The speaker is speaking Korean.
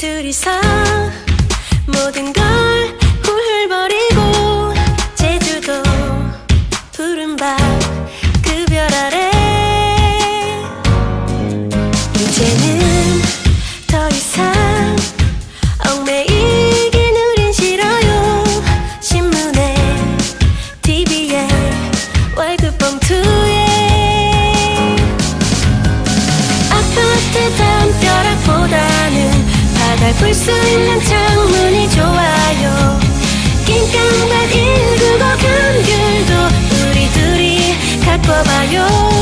둘이서 모든 걸 훌훌 버리고 제주도 푸른 밤 그 별 아래 이제는 더 이상 얽매이긴 우린 싫어요. 신문에 TV에 월급 봉투에 아파트 담벼락보다는 바다 볼 수 있는 창문이 좋아요. 낑깡밭 195 감귤도 우리 둘이 갖고 와봐요.